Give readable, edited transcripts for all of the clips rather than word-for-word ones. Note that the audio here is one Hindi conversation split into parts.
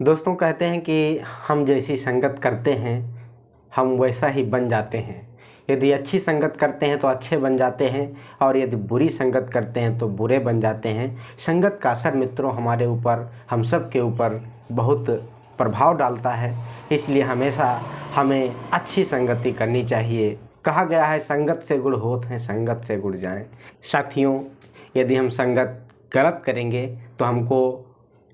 दोस्तों कहते हैं कि हम जैसी संगत करते हैं हम वैसा ही बन जाते हैं। यदि अच्छी संगत करते हैं तो अच्छे बन जाते हैं और यदि बुरी संगत करते हैं तो बुरे बन जाते हैं। संगत का असर मित्रों हमारे ऊपर, हम सब के ऊपर बहुत प्रभाव डालता है, इसलिए हमेशा हमें अच्छी संगति करनी चाहिए। कहा गया है संगत से गुण होत हैं, संगत से गुण जाएं। साथियों, यदि हम संगत गलत करेंगे तो हमको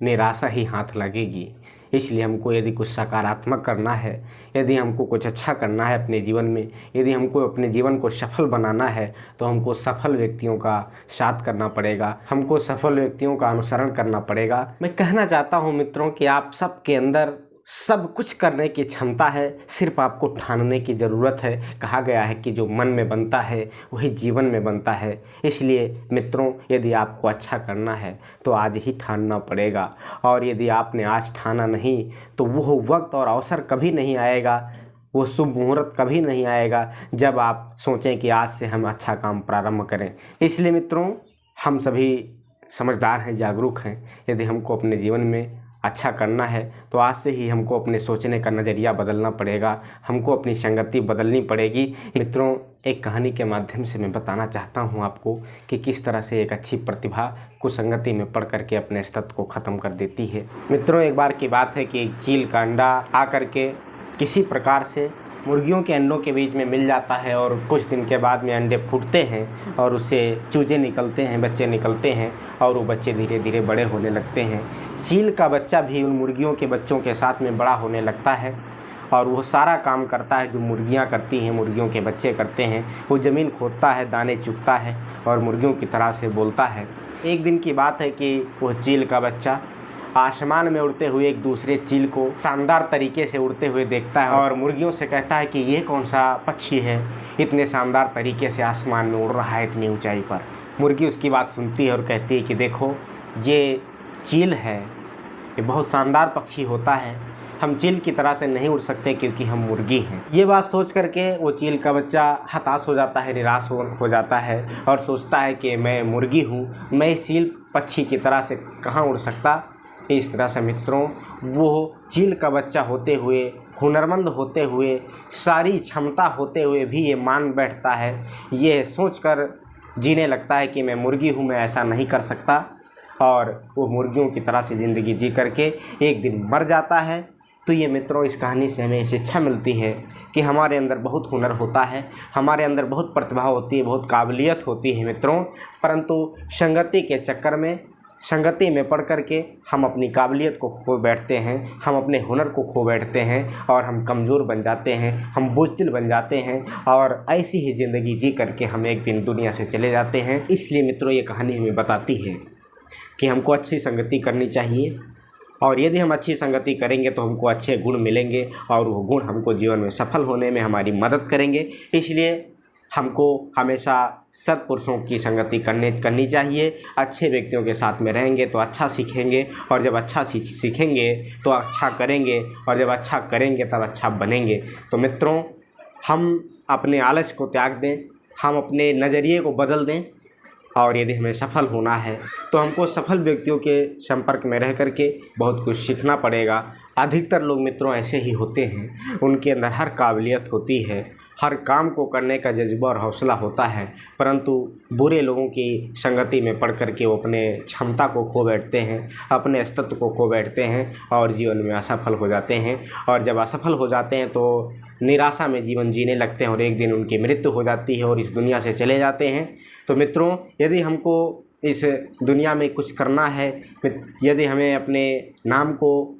निराशा ही हाथ लगेगी। इसलिए हमको यदि कुछ सकारात्मक करना है, यदि हमको कुछ अच्छा करना है अपने जीवन में, यदि हमको अपने जीवन को सफल बनाना है तो हमको सफल व्यक्तियों का साथ करना पड़ेगा, हमको सफल व्यक्तियों का अनुसरण करना पड़ेगा। मैं कहना चाहता हूँ मित्रों कि आप सबके अंदर सब कुछ करने की क्षमता है, सिर्फ आपको ठानने की ज़रूरत है। कहा गया है कि जो मन में बनता है वही जीवन में बनता है। इसलिए मित्रों, यदि आपको अच्छा करना है तो आज ही ठानना पड़ेगा, और यदि आपने आज ठाना नहीं तो वो वक्त और अवसर कभी नहीं आएगा, वो शुभ मुहूर्त कभी नहीं आएगा जब आप सोचें कि आज से हम अच्छा काम प्रारंभ करें। इसलिए मित्रों, हम सभी समझदार हैं, जागरूक हैं। यदि हमको अपने जीवन में अच्छा करना है तो आज से ही हमको अपने सोचने का नज़रिया बदलना पड़ेगा, हमको अपनी संगति बदलनी पड़ेगी। मित्रों, एक कहानी के माध्यम से मैं बताना चाहता हूँ आपको कि किस तरह से एक अच्छी प्रतिभा कुसंगति में पड़ करके अपने अस्तित्व को ख़त्म कर देती है। मित्रों, एक बार की बात है कि एक चील का अंडा आकर के किसी प्रकार से मुर्गियों के अंडों के बीच में मिल जाता है, और कुछ दिन के बाद में अंडे फूटते हैं और उससे चूजे निकलते हैं, बच्चे निकलते हैं, और वो बच्चे धीरे धीरे बड़े होने लगते हैं। चील का बच्चा भी उन मुर्गियों के बच्चों के साथ में बड़ा होने लगता है, और वो सारा काम करता है जो मुर्गियां करती हैं, मुर्गियों के बच्चे करते हैं। वो ज़मीन खोदता है, दाने चुगता है और मुर्गियों की तरह से बोलता है। एक दिन की बात है कि वो चील का बच्चा आसमान में उड़ते हुए एक दूसरे चील को शानदार तरीके से उड़ते हुए देखता है और मुर्गियों से कहता है कि ये कौन सा पक्षी है, इतने शानदार तरीके से आसमान में उड़ रहा है इतनी ऊंचाई पर। मुर्गी उसकी बात सुनती है और कहती है कि देखो, ये चील है, ये बहुत शानदार पक्षी होता है, हम चील की तरह से नहीं उड़ सकते क्योंकि हम मुर्गी हैं। ये बात सोच करके वो चील का बच्चा हताश हो जाता है, निराश हो जाता है और सोचता है कि मैं मुर्गी हूँ, मैं चील पक्षी की तरह से कहाँ उड़ सकता। इस तरह से मित्रों, वो चील का बच्चा होते हुए, हुनरमंद होते हुए, सारी क्षमता होते हुए भी ये मान बैठता है, ये सोचकर जीने लगता है कि मैं मुर्गी हूँ, मैं ऐसा नहीं कर सकता, और वो मुर्गियों की तरह से ज़िंदगी जी करके एक दिन मर जाता है। तो ये मित्रों, इस कहानी से हमें शिक्षा मिलती है कि हमारे अंदर बहुत हुनर होता है, हमारे अंदर बहुत प्रतिभा होती है, बहुत काबिलियत होती है मित्रों, परंतु संगति के चक्कर में, संगति में पड़ कर के हम अपनी काबिलियत को खो बैठते हैं, हम अपने हुनर को खो बैठते हैं और हम कमज़ोर बन जाते हैं, हम बुज़दिल बन जाते हैं और ऐसी ही ज़िंदगी जी करके हम एक दिन दुनिया से चले जाते हैं। इसलिए मित्रों, ये कहानी हमें बताती है कि हमको अच्छी संगति करनी चाहिए, और यदि हम अच्छी संगति करेंगे तो हमको अच्छे गुण मिलेंगे और वो गुण हमको जीवन में सफल होने में हमारी मदद करेंगे। इसलिए हमको हमेशा सत्पुरुषों की संगति करनी चाहिए। अच्छे व्यक्तियों के साथ में रहेंगे तो अच्छा सीखेंगे, और जब अच्छा सीखेंगे तो अच्छा करेंगे, और जब अच्छा करेंगे तब अच्छा बनेंगे। तो मित्रों, हम अपने आलस को त्याग दें, हम अपने नज़रिए को बदल दें, और यदि हमें सफल होना है तो हमको सफल व्यक्तियों के संपर्क में रह करके बहुत कुछ सीखना पड़ेगा। अधिकतर लोग मित्रों ऐसे ही होते हैं, उनके अंदर हर काबिलियत होती है, हर काम को करने का जज्बा और हौसला होता है, परंतु बुरे लोगों की संगति में पड़ कर के वो अपने क्षमता को खो बैठते हैं, अपने अस्तित्व को खो बैठते हैं और जीवन में असफल हो जाते हैं। और जब असफल हो जाते हैं तो निराशा में जीवन जीने लगते हैं और एक दिन उनकी मृत्यु हो जाती है और इस दुनिया से चले जाते हैं। तो मित्रों, यदि हमको इस दुनिया में कुछ करना है, यदि हमें अपने नाम को,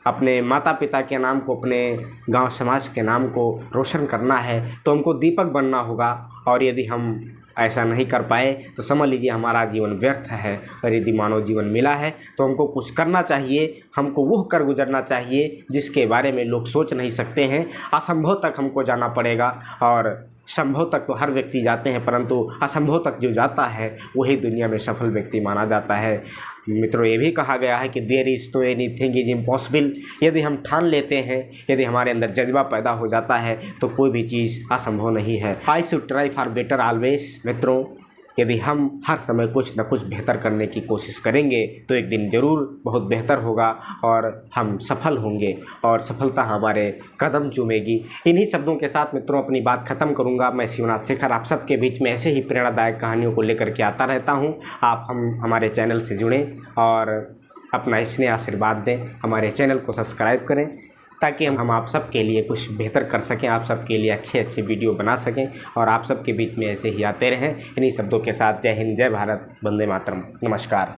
अपने माता पिता के नाम को, अपने गांव समाज के नाम को रोशन करना है तो हमको दीपक बनना होगा, और यदि हम ऐसा नहीं कर पाए तो समझ लीजिए हमारा जीवन व्यर्थ है। और यदि मानव जीवन मिला है तो हमको कुछ करना चाहिए, हमको वो कर गुजरना चाहिए जिसके बारे में लोग सोच नहीं सकते हैं। असंभव तक हमको जाना पड़ेगा, और संभव तक तो हर व्यक्ति जाते हैं, परंतु असंभव तक जो जाता है वही दुनिया में सफल व्यक्ति माना जाता है। मित्रों, ये भी कहा गया है कि देयर इज़ तो एनीथिंग इज इम्पॉसिबल। यदि हम ठान लेते हैं, यदि हमारे अंदर जज्बा पैदा हो जाता है तो कोई भी चीज़ असंभव नहीं है। I should try for better always. मित्रों, यदि हम हर समय कुछ न कुछ बेहतर करने की कोशिश करेंगे तो एक दिन ज़रूर बहुत बेहतर होगा और हम सफल होंगे और सफलता हमारे कदम चूमेगी। इन्हीं शब्दों के साथ मित्रों अपनी बात ख़त्म करूंगा। मैं शिवनाथ शेखर आप सबके बीच में ऐसे ही प्रेरणादायक कहानियों को लेकर के आता रहता हूं। आप हमारे चैनल से जुड़ें और अपना स्नेह आशीर्वाद दें। हमारे चैनल को सब्सक्राइब करें ताकि हम आप सबके लिए कुछ बेहतर कर सकें, आप सबके लिए अच्छे अच्छे वीडियो बना सकें और आप सबके बीच में ऐसे ही आते रहें। इन्हीं शब्दों के साथ जय हिंद, जय भारत, वंदे मातरम, नमस्कार।